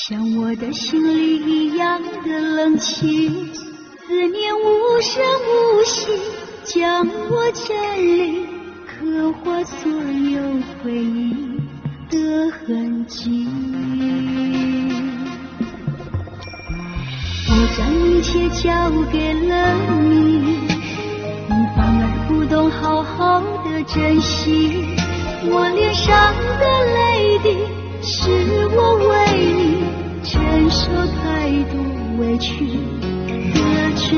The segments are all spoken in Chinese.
像我的心里一样的冷清，思念无声无息，将我占领，刻画所有回忆的痕迹。我将一切交给了你，你反而不懂好好的珍惜。我脸上的泪滴，是我为你承受太多委屈的证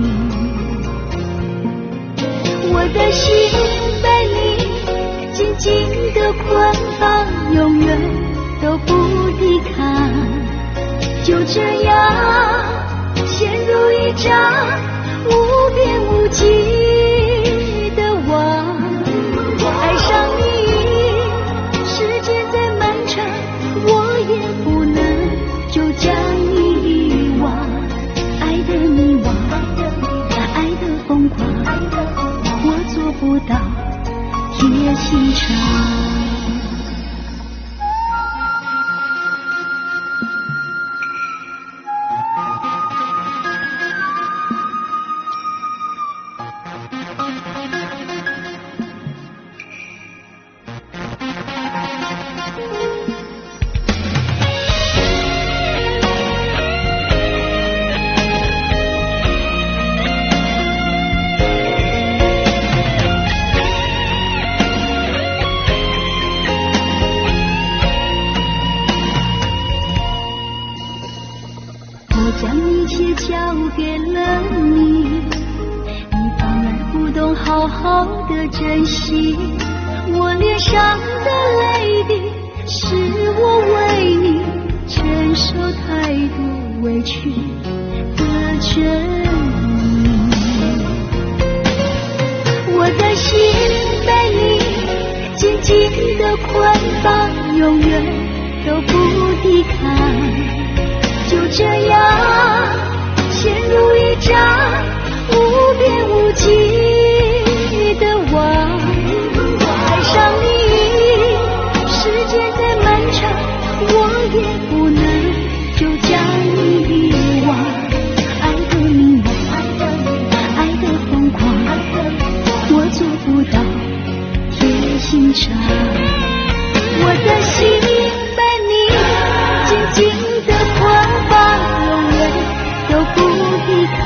明。我的心被你紧紧地捆绑，永远都不抵抗。就这样陷入一张无边无际的网，爱上你，时间再漫长，我也不能就将你遗忘。爱的迷惘，爱的疯狂，我做不到铁心肠。将一切交给了你，你反而不懂好好的珍惜。我脸上的泪滴，是我为你承受太多委屈的证明。我的心被你紧紧地捆绑，永远都不抵抗。就这样陷入一张无边无际的网，爱上你，时间再漫长，我也不能就将你遗忘。爱的迷惘，爱的疯狂，我做不到铁心肠。我的心被你紧紧地捆绑，永远都不抵抗。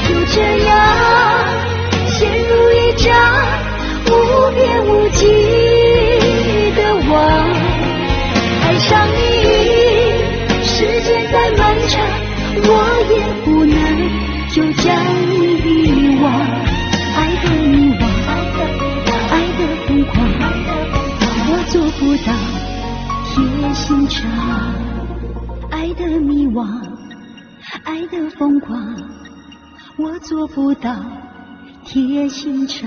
就这样陷入一张无边无际的网，爱上你，时间再漫长，我也不能就将你遗忘。爱的迷惘，爱的疯狂，我做不到铁心肠。爱的迷惘，爱的疯狂，我做不到铁心肠。